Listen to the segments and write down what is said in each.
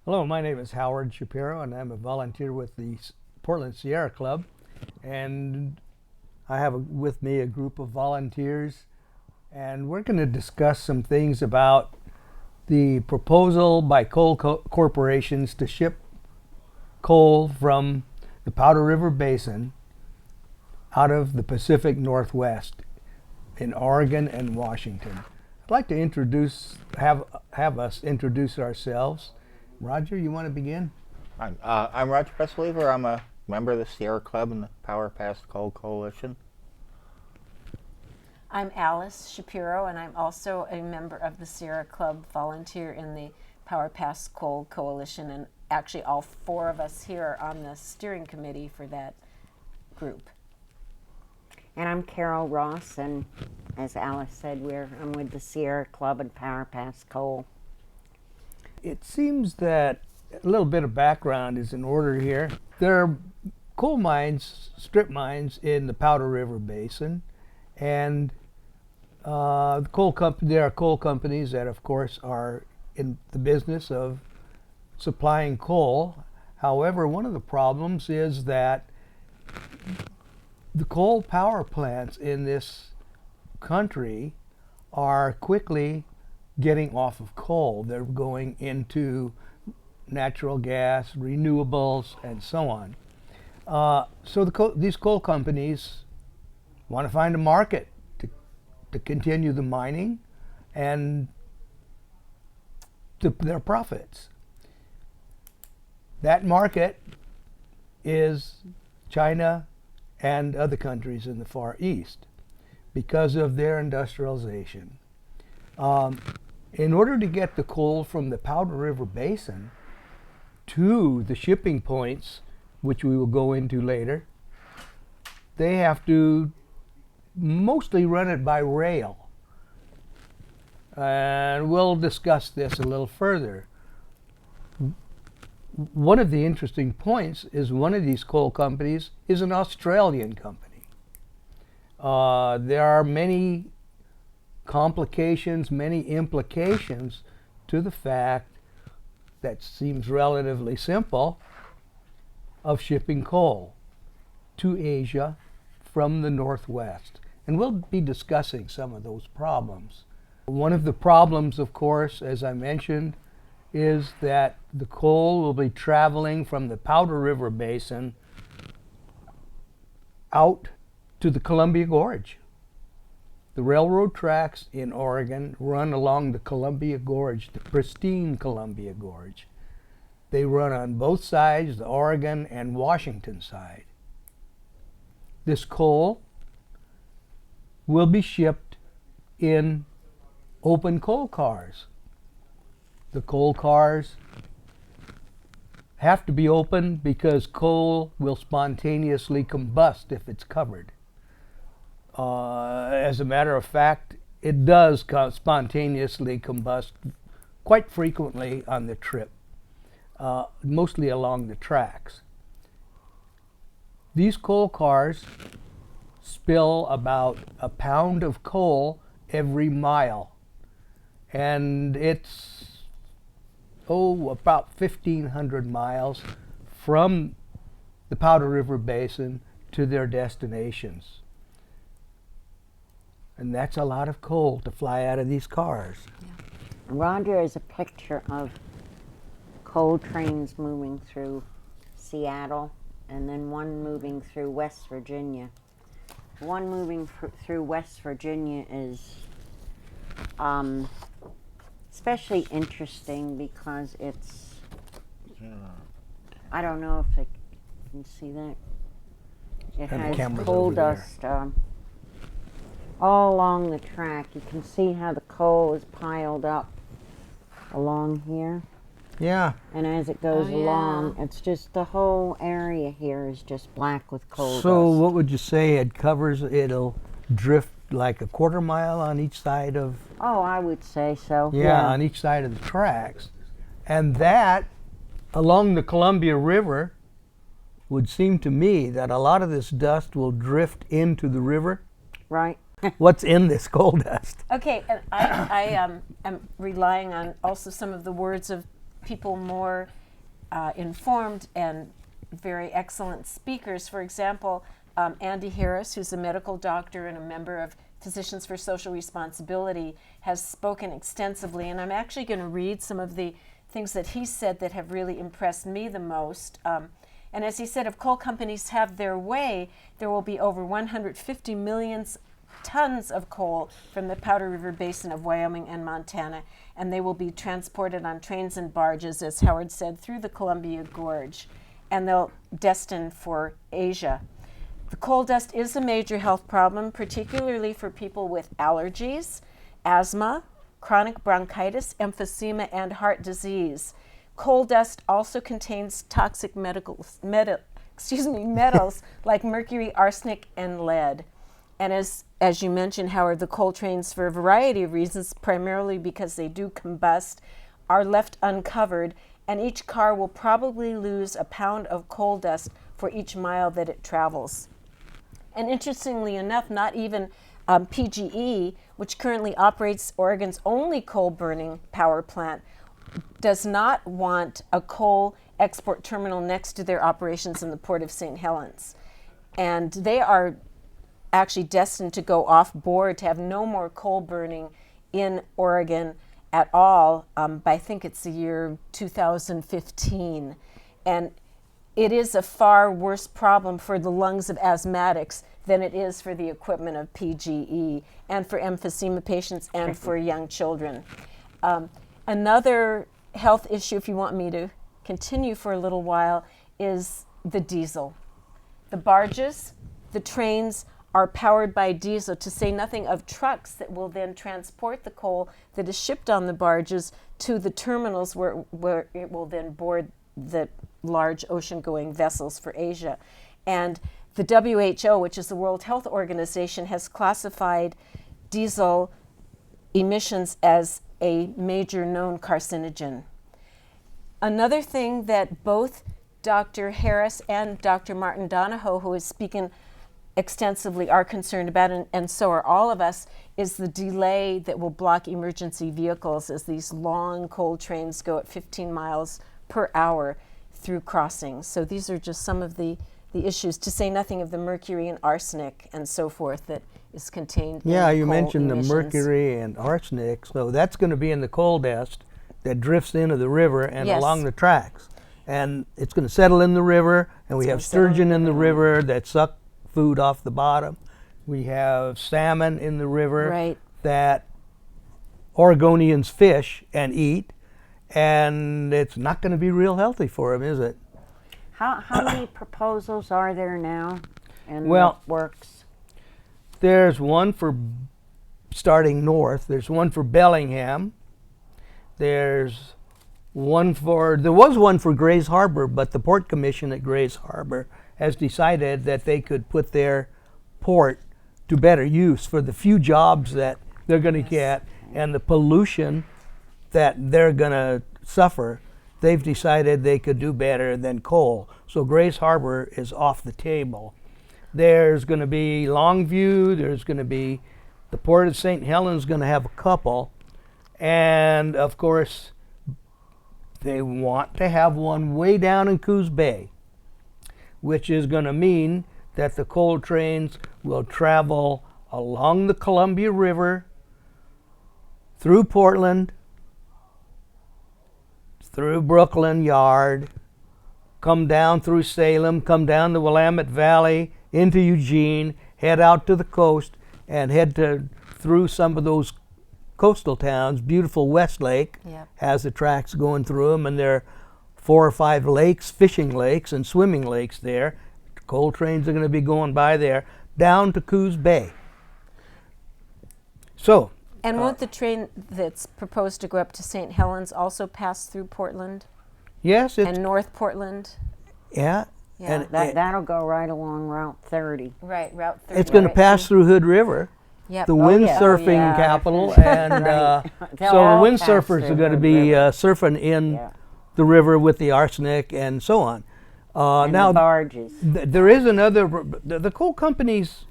Hello, my name is Howard Shapiro, and I'm a volunteer with the Portland Sierra Club. And I have with me a group of volunteers, and we're going to discuss some things about the proposal by coal corporations to ship coal from the Powder River Basin out of the Pacific Northwest in Oregon and Washington. I'd like to have us introduce ourselves. Roger, you want to begin? I'm Roger Presslever. I'm a member of the Sierra Club and the Power Past Coal Coalition. I'm Alice Shapiro, and I'm also a member of the Sierra Club, volunteer in the Power Past Coal Coalition, and actually all four of us here are on the steering committee for that group. And I'm Carol Ross, and as Alice said, I'm with the Sierra Club and Power Past Coal. It seems that a little bit of background is in order here. There are coal mines, strip mines in the Powder River Basin, and there are coal companies that, of course, are in the business of supplying coal. However, one of the problems is that the coal power plants in this country are quickly getting off of coal. They're going into natural gas, renewables, and so on. So these coal companies want to find a market to continue the mining and their profits. That market is China and other countries in the Far East because of their industrialization. In order to get the coal from the Powder River Basin to the shipping points, which we will go into later, they have to mostly run it by rail. And we'll discuss this a little further. One of the interesting points is one of these coal companies is an Australian company. There are many complications, many implications to the fact that seems relatively simple of shipping coal to Asia from the Northwest. And we'll be discussing some of those problems. One of the problems, of course, as I mentioned, is that the coal will be traveling from the Powder River Basin out to the Columbia Gorge. The railroad tracks in Oregon run along the Columbia Gorge, the pristine Columbia Gorge. They run on both sides, the Oregon and Washington side. This coal will be shipped in open coal cars. The coal cars have to be open because coal will spontaneously combust if it's covered. As a matter of fact, it does spontaneously combust quite frequently on the trip, mostly along the tracks. These coal cars spill about a pound of coal every mile, and it's about 1,500 miles from the Powder River Basin to their destinations. And that's a lot of coal to fly out of these cars. Yeah. Roger is a picture of coal trains moving through Seattle and then one moving through West Virginia. One moving through West Virginia is especially interesting because it's, I don't know if you can see that. It has coal dust all along the track. You can see how the coal is piled up along here. Yeah. And as it goes along, it's just the whole area here is just black with coal dust. So what would you say it'll drift like a quarter mile on each side of? Oh, I would say so. Yeah, on each side of the tracks. And that, along the Columbia River, would seem to me that a lot of this dust will drift into the river. Right. What's in this coal dust? Okay, and I am relying on also some of the words of people more informed and very excellent speakers. For example, Andy Harris, who's a medical doctor and a member of Physicians for Social Responsibility, has spoken extensively, and I'm actually going to read some of the things that he said that have really impressed me the most. And as he said, if coal companies have their way, there will be over 150 million tons of coal from the Powder River Basin of Wyoming and Montana, and they will be transported on trains and barges, as Howard said, through the Columbia Gorge, and they'll destined for Asia. The coal dust is a major health problem, particularly for people with allergies, asthma, chronic bronchitis, emphysema, and heart disease. Coal dust also contains toxic metals like mercury, arsenic, and lead. And as you mentioned, Howard, the coal trains, for a variety of reasons, primarily because they do combust, are left uncovered, and each car will probably lose a pound of coal dust for each mile that it travels. And interestingly enough, not even PGE, which currently operates Oregon's only coal-burning power plant, does not want a coal export terminal next to their operations in the Port of St. Helens. And they are actually destined to go off board, to have no more coal burning in Oregon at all by, I think it's the year 2015. And it is a far worse problem for the lungs of asthmatics than it is for the equipment of PGE, and for emphysema patients, and for young children. Another health issue, if you want me to continue for a little while, is the diesel. The barges, the trains are powered by diesel, to say nothing of trucks that will then transport the coal that is shipped on the barges to the terminals where it will then board the large ocean-going vessels for Asia. And the WHO, which is the World Health Organization, has classified diesel emissions as a major known carcinogen. Another thing that both Dr. Harris and Dr. Martin Donahoe, who is speaking extensively, are concerned about, and so are all of us, is the delay that will block emergency vehicles as these long coal trains go at 15 miles per hour through crossings. So these are just some of the issues, to say nothing of the mercury and arsenic and so forth that is contained in Yeah, you coal mentioned emissions. the mercury and arsenic, so that's going to be in the coal dust that drifts into the river and Yes. along the tracks. And it's going to settle in the river, and we have sturgeon in the river that suck food off the bottom. We have salmon in the river Right. that Oregonians fish and eat, and it's not going to be real healthy for them, is it? How many proposals are there now in Well, the works? There's one for starting north. There's one for Bellingham. There was one for Grays Harbor, but the Port Commission at Grays Harbor has decided that they could put their port to better use for the few jobs that they're going to get and the pollution that they're going to suffer. They've decided they could do better than coal. So Grays Harbor is off the table. There's going to be Longview. There's going to be the Port of St. Helens going to have a couple. And, of course, they want to have one way down in Coos Bay, which is going to mean that the coal trains will travel along the Columbia River, through Portland, through Brooklyn Yard, come down through Salem, come down the Willamette Valley, into Eugene, head out to the coast, and head through some of those coastal towns. Beautiful Westlake has the tracks going through them, and there are 4 or 5 lakes, fishing lakes and swimming lakes there. Coal trains are going to be going by there, down to Coos Bay. So, And won't the train that's proposed to go up to St. Helens also pass through Portland yes, it's, and North Portland? yeah, Yeah, and That'll go right along Route 30. Right, Route 30. it's going to pass through Hood River, Yep. the Oh, windsurfing capital, and Right. so They'll the all windsurfers pass are going to through be Hood River. surfing in Yeah. the river with the arsenic and so on. And Now, the barges. there is another. The coal companies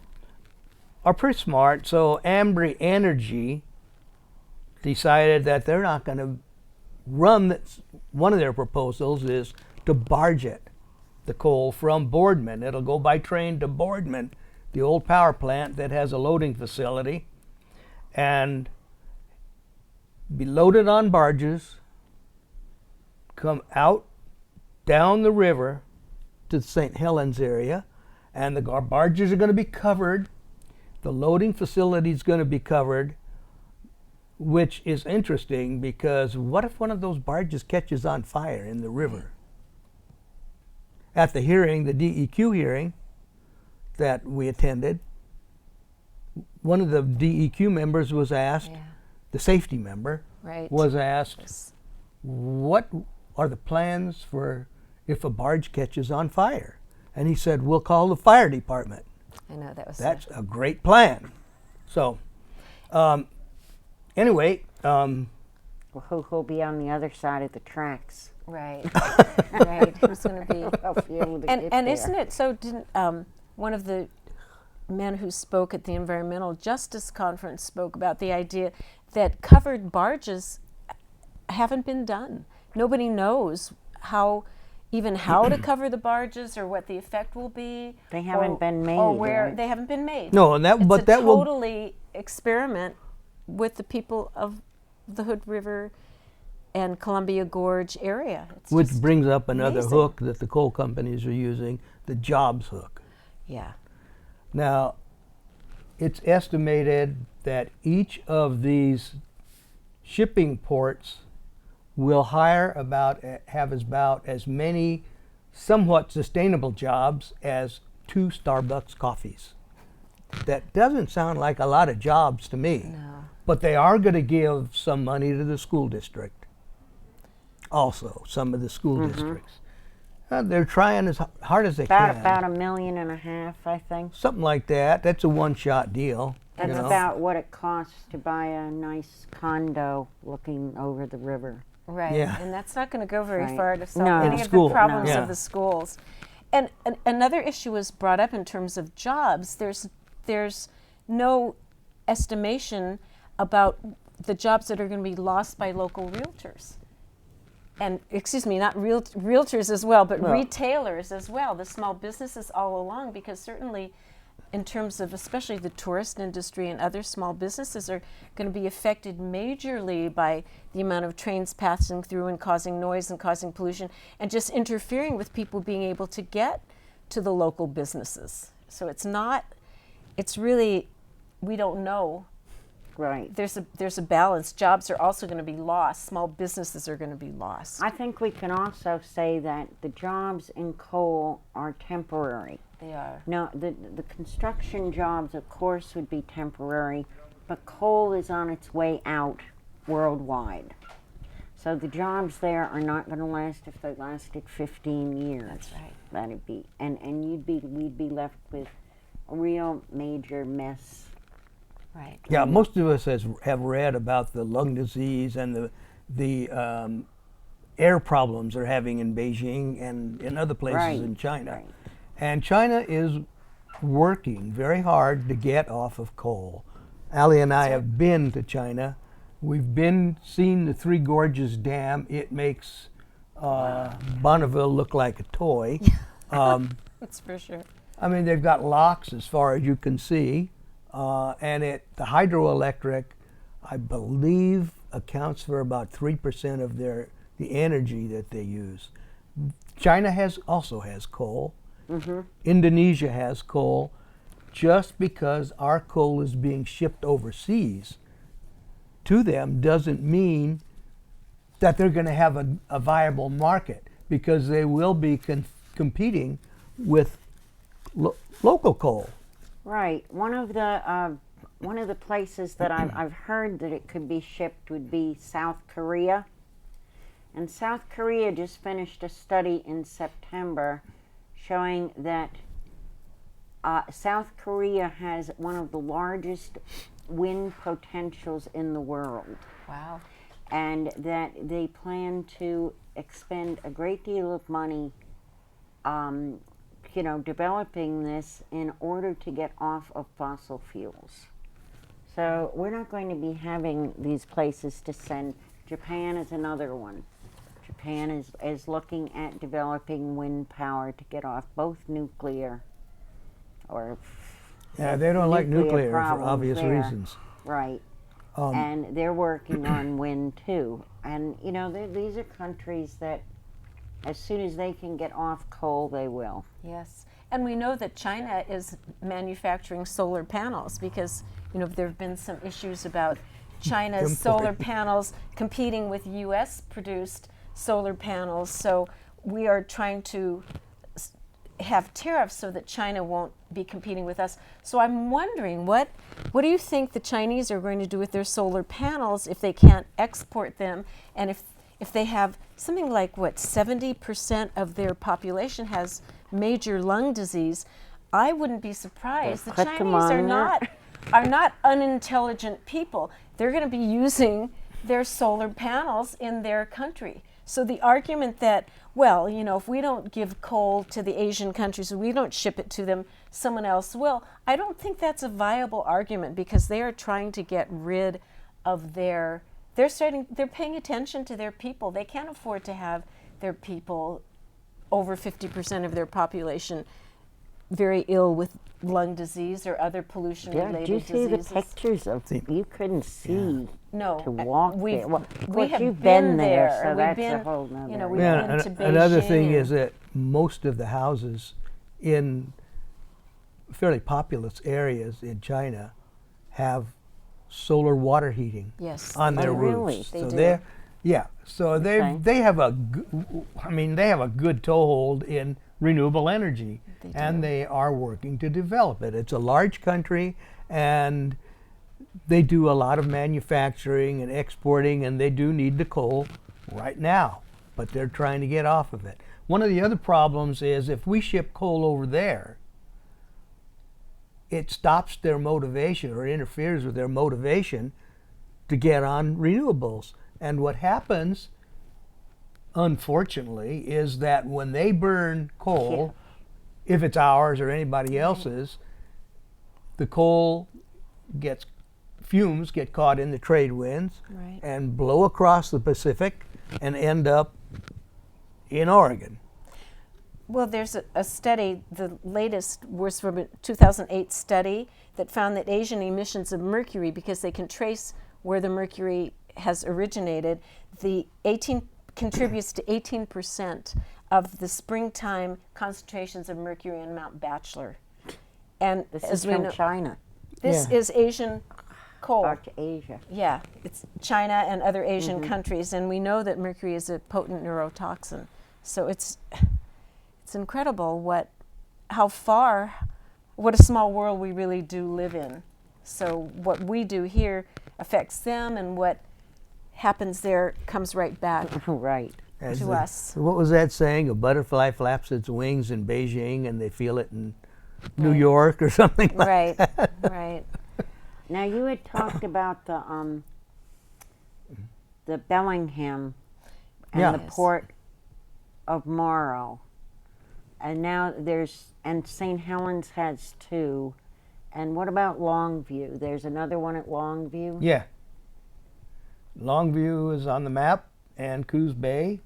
are pretty smart. So Ambry Energy decided that they're not going to one of their proposals is to barge it, the coal from Boardman. It'll go by train to Boardman, the old power plant that has a loading facility, and be loaded on barges, come out down the river to the St. Helens area, and the barges are going to be covered. The loading facility is going to be covered, which is interesting because what if one of those barges catches on fire in the river? At the hearing, the DEQ hearing that we attended, one of the DEQ members was asked, the safety member Right. was asked, Yes. what are the plans for if a barge catches on fire? And he said, we'll call the fire department. I know that was. That's a great plan. So, anyway, Well, who'll be on the other side of the tracks? right. Right. Who's going to be? I'll be able to get And there. isn't it so? Didn't one of the men who spoke at the Environmental Justice Conference spoke about the idea that covered barges haven't been done. Nobody knows how to cover the barges or what the effect will be. They haven't been made, or where right? they haven't been made. no, and that It's but a that will totally experiment with the people of the Hood River and Columbia Gorge area. It's which just brings up another amazing. hook that the coal companies are using, the jobs hook. Yeah. Now, it's estimated that each of these shipping ports will have about as many somewhat sustainable jobs as 2 Starbucks coffees. That doesn't sound like a lot of jobs to me. No. But they are going to give some money to the school district. Also, some of the school districts. They're trying as hard as they can. About $1.5 million, I think. Something like that. That's a one-shot deal. That's you know. about what it costs to buy a nice condo looking over the river. Right, Yeah. and that's not going to go very Right. far to solve No. any In of school, the problems no. of the schools. And another issue was brought up in terms of jobs. There's no estimation about the jobs that are going to be lost by local realtors. And excuse me, not realtors as well, but retailers as well, the small businesses all along, because certainly in terms of especially the tourist industry and other small businesses are going to be affected majorly by the amount of trains passing through and causing noise and causing pollution and just interfering with people being able to get to the local businesses. So it's really, we don't know. Right. There's a balance. Jobs are also going to be lost. Small businesses are going to be lost. I think we can also say that the jobs in coal are temporary. They are. Now, the construction jobs, of course, would be temporary, but coal is on its way out worldwide. So the jobs there are not going to last if they lasted 15 years. That's right. That'd be, and we'd be left with a real major mess. Right. Yeah, most of us have read about the lung disease and the air problems they're having in Beijing and in other places Right, in China. right. And China is working very hard to get off of coal. Ali and I have been to China. We've seen the Three Gorges Dam. It makes Bonneville look like a toy. That's for sure. I mean, they've got locks as far as you can see. And the hydroelectric, I believe, accounts for about 3% of the energy that they use. China also has coal. Mm-hmm. Indonesia has coal. Just because our coal is being shipped overseas to them doesn't mean that they're going to have a viable market, because they will be competing with local coal. Right. One of the places that I've heard that it could be shipped would be South Korea. And South Korea just finished a study in September showing that South Korea has one of the largest wind potentials in the world, Wow. and that they plan to expend a great deal of money developing this in order to get off of fossil fuels. So we're not going to be having these places to send Japan is another one. Japan is looking at developing wind power to get off both nuclear or Yeah, they don't like nuclear for problems obvious there. reasons. Right. Um, And they're working on wind too. And you know, these are countries that as soon as they can get off coal, they will. Yes. And we know that China is manufacturing solar panels because, you know, there have been some issues about China's Import. solar panels competing with U.S. produced solar panels. So we are trying to have tariffs so that China won't be competing with us. So I'm wondering, what do you think the Chinese are going to do with their solar panels if they can't export them, and if they have something like, what, 70% of their population has major lung disease? I wouldn't be surprised. The Put them Chinese on are not unintelligent people. They're going to be using their solar panels in their country. So the argument that, well, you know, if we don't give coal to the Asian countries, we don't ship it to them, someone else will, I don't think that's a viable argument, because they are trying to get rid of they're paying attention to their people. They can't afford to have their people, over 50% of their population, very ill with lung disease or other pollution-related Do you see diseases. the pictures of? You couldn't see No, to walk we've, there. Well, of we course, have you've been been there, so We've that's been, a whole nother. you know, we've yeah, been to Beijing. another thing and- is that most of the houses in fairly populous areas in China have solar water heating Yes. on their Oh, roofs. really? They So do. they're, yeah, so Okay. they have a they have a good toehold in renewable energy, They and do. they are working to develop it. It's a large country, and they do a lot of manufacturing and exporting, and they do need the coal right now, but they're trying to get off of it. One of the other problems is if we ship coal over there, it stops their motivation or interferes with their motivation to get on renewables. And what happens, unfortunately, is that when they burn coal, if it's ours or anybody else's, the coal fumes get caught in the trade winds Right. and blow across the Pacific and end up in Oregon. Well, there's a study, the latest was from a 2008 study that found that Asian emissions of mercury, because they can trace where the mercury has originated, contributes to 18% of the springtime concentrations of mercury in Mount Bachelor. And This as is we from know, China, this Yeah. is Asian coal. back to Asia. Yeah, it's China and other Asian countries, and we know that mercury is a potent neurotoxin. So it's incredible what a small world we really do live in. So what we do here affects them, and what happens there comes right back Right. As to the- us. What was that saying? A butterfly flaps its wings in Beijing and they feel it in New Right. York or something like Right, that. right. Now you had talked about the Bellingham and Yeah. the Yes. port of Morrow, and now and St. Helens has two. And what about Longview? There's another one at Longview. Yeah. Longview is on the map, and Coos Bay.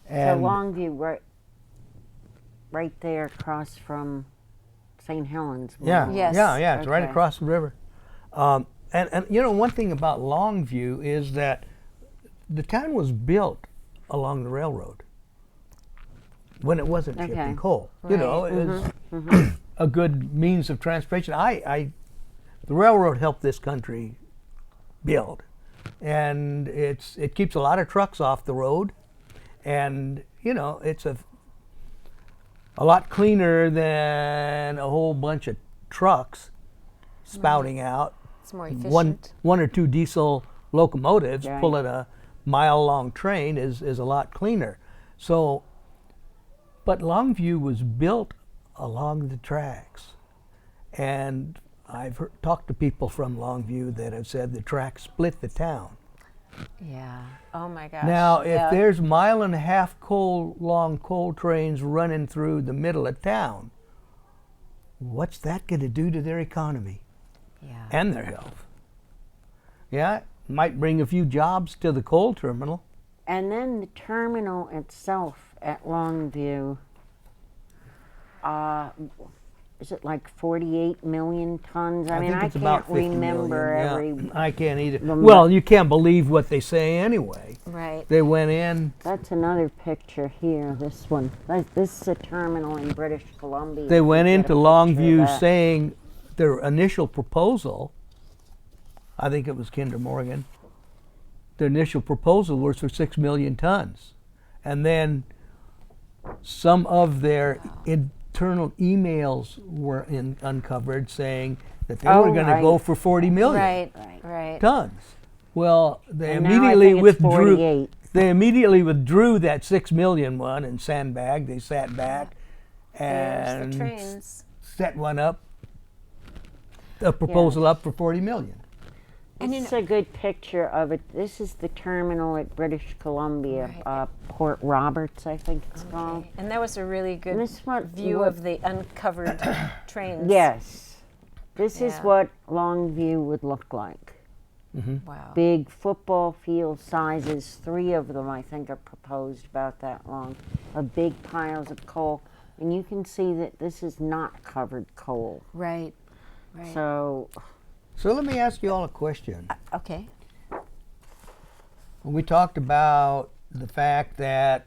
So And Longview, right there across from St. Helens. yeah, Morrow. Yes. yeah, it's right Okay. across the river. And you know, one thing about Longview is that the town was built along the railroad when it wasn't Okay. shipping coal. You know, it was a good means of transportation. The railroad helped this country build, and it keeps a lot of trucks off the road, and you know, it's a lot cleaner than a whole bunch of trucks spouting out. It's more efficient. One or two diesel locomotives Right. pulling a mile-long train is a lot cleaner. So, but Longview was built along the tracks, and I've talked to people from Longview that have said the tracks split the town. Yeah. Oh my gosh. Now, if Yeah. there's mile-and-a-half long coal trains running through the middle of town, what's that going to do to their economy Yeah. and their health? Yeah. Might bring a few jobs to the coal terminal. And then the terminal itself at Longview, is it like 48 million tons? I mean, think I it's about can't 50 remember million, every. I can't either. the- Well, you can't believe what they say anyway. Right. They went in. That's another picture here. This one. This is a terminal in British Columbia. They went You get a into picture of Longview that. saying their initial proposal, I think it was Kinder Morgan, their initial proposal was for 6 million tons. And then some of their internal emails were uncovered saying that they were Oh, going to go right. for 40 million Right. tons. Well, they And now I immediately think it's withdrew. 48. They immediately withdrew that 6 million one and sandbagged. They sat back There's and the trains. set one up, a proposal up for 40 million. And This is a good picture of it. This is the terminal at British Columbia, Right. Port Roberts, I think it's called. And that was a really good And this one, view of the uncovered trains. Yes. This is Yeah. what Longview would look like. Wow. Big football field sizes, 3 of them I think are proposed about that long, of big piles of coal. And you can see that this is not covered coal. Right. So, So let me ask you all a question. Okay. We talked about the fact that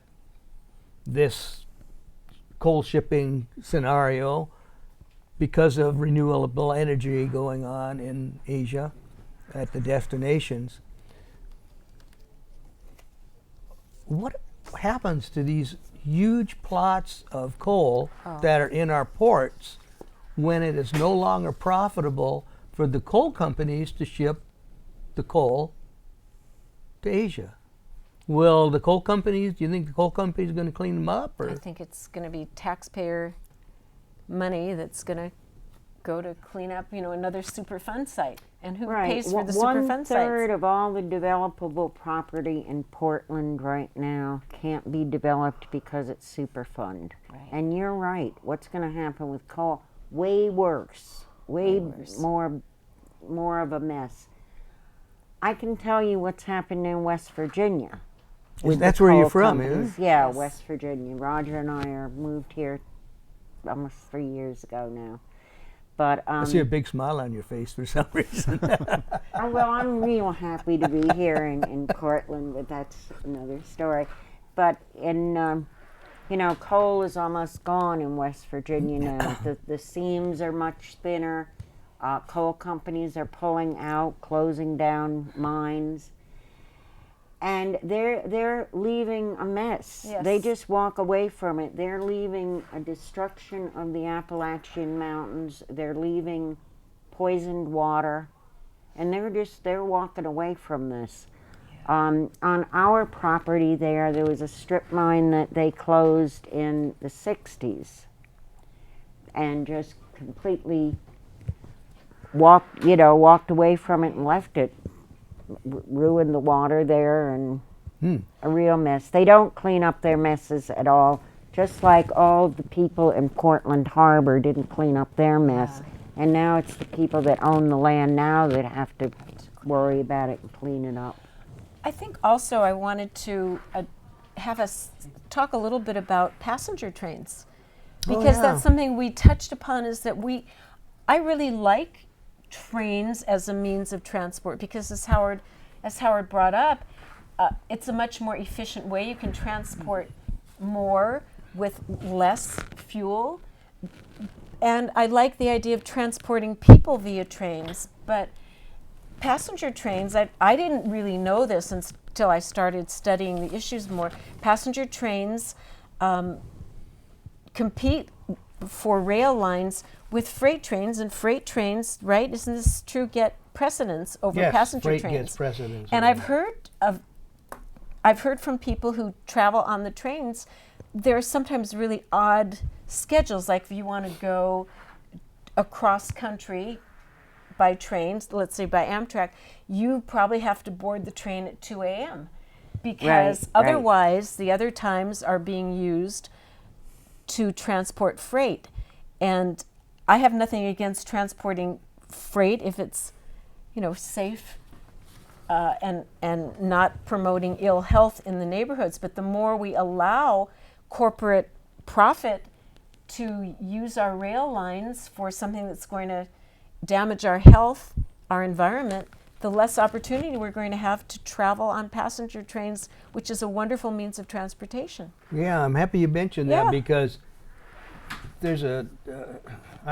this coal shipping scenario, because of renewable energy going on in Asia at the destinations, what happens to these huge plots of coal that are in our ports when it is no longer profitable for the coal companies to ship the coal to Asia? Will the coal companies, do you think the coal companies are going to clean them up? Or? I think it's going to be taxpayer money that's going to go to clean up, another Superfund site. And who pays for the Superfund One-third sites? of all the developable property in Portland right now can't be developed because it's Superfund. Right. And you're right. What's going to happen with coal? Way worse. Way worse. more of a mess. I can tell you what's happened in West Virginia. with the That's where you're coal from, companies. isn't it? Yeah, Yes. West Virginia. Roger and I are moved here almost 3 years ago now. But I see a big smile on your face for some reason. well, I'm real happy to be here in Portland, but that's another story. But coal is almost gone in West Virginia now. The seams are much thinner. Coal companies are pulling out, closing down mines, and they're leaving a mess. Yes. They just walk away from it. They're leaving a destruction of the Appalachian Mountains. They're leaving poisoned water, and they're walking away from this. On our property there was a strip mine that they closed in the 60s and just completely walked away from it and left it. Ruined the water there and a real mess. They don't clean up their messes at all, just like all the people in Portland Harbor didn't clean up their mess. And now it's the people that own the land now that have to worry about it and clean it up. I think also I wanted to have us talk a little bit about passenger trains, because that's something we touched upon, is that I really like trains as a means of transport, because as Howard brought up, it's a much more efficient way. You can transport more with less fuel. And I like the idea of transporting people via trains, but passenger trains, I didn't really know this until I started studying the issues more. Passenger trains compete for rail lines with freight trains, and freight trains, right, isn't this true, get precedence over Yes, passenger freight trains. gets precedence And over I've heard from people who travel on the trains, there are sometimes really odd schedules, like if you want to go across country by trains, let's say by Amtrak, you probably have to board the train at 2 a.m. because Right. otherwise the other times are being used to transport freight. And I have nothing against transporting freight if it's, safe and not promoting ill health in the neighborhoods. But the more we allow corporate profit to use our rail lines for something that's going to damage our health, our environment, the less opportunity we're going to have to travel on passenger trains, which is a wonderful means of transportation. Yeah, I'm happy you mentioned Yeah. that because there's I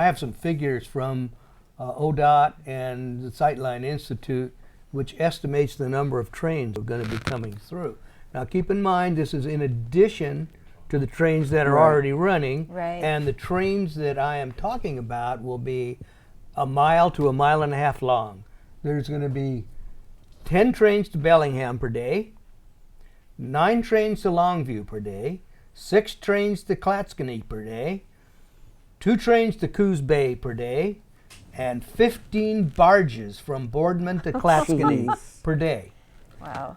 have some figures from ODOT and the Sightline Institute, which estimates the number of trains that are going to be coming through. Now, keep in mind, this is in addition to the trains that are already running, Right. and the trains that I am talking about will be a mile to a mile and a half long. There's going to be 10 trains to Bellingham per day, 9 trains to Longview per day, 6 trains to Clatskanie per day, 2 trains to Coos Bay per day, and 15 barges from Boardman to Clatskanie Jeez. per day. Wow.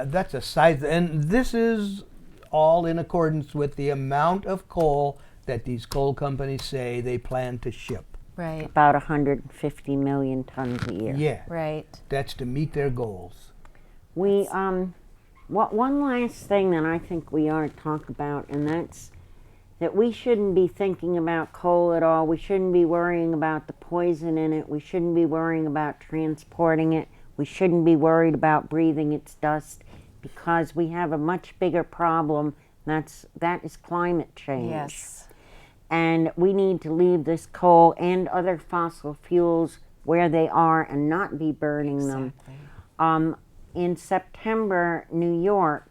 That's a size, and this is all in accordance with the amount of coal that these coal companies say they plan to ship. Right. About 150 million tons a year. Yeah, Right. that's to meet their goals. We one last thing that I think we ought to talk about, and that's that we shouldn't be thinking about coal at all. We shouldn't be worrying about the poison in it. We shouldn't be worrying about transporting it. We shouldn't be worried about breathing its dust, because we have a much bigger problem. That is climate change. Yes. And we need to leave this coal and other fossil fuels where they are and not be burning them. Exactly. In September, New York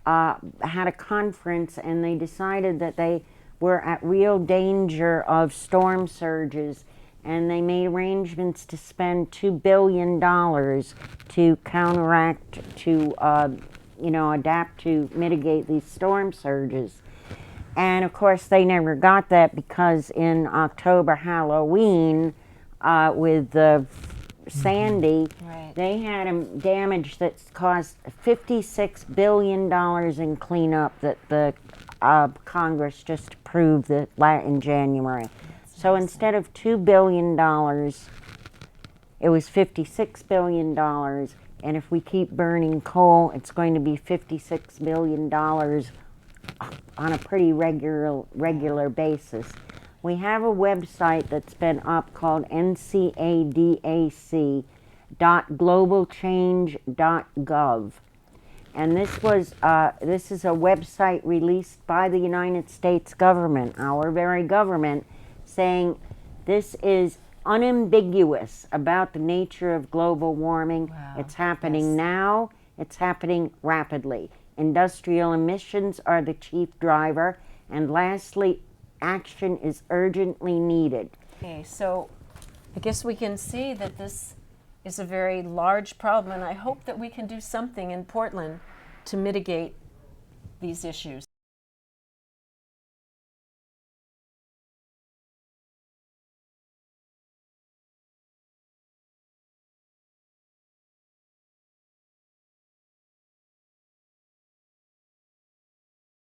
had a conference, and they decided that they were at real danger of storm surges, and they made arrangements to spend $2 billion to counteract, to adapt to mitigate these storm surges. And of course, they never got that, because in October, Halloween, with the Sandy, Right. they had a damage that's cost $56 billion in cleanup that the Congress just approved in January. So instead of $2 billion, it was $56 billion. And if we keep burning coal, it's going to be $56 billion on a pretty regular basis. We have a website that's been up called ncadac.globalchange.gov, and this is a website released by the United States government, our very government, saying this is unambiguous about the nature of global warming. Wow. It's happening Yes. now. It's happening rapidly. Industrial emissions are the chief driver. And lastly, action is urgently needed. Okay, so I guess we can see that this is a very large problem, and I hope that we can do something in Portland to mitigate these issues.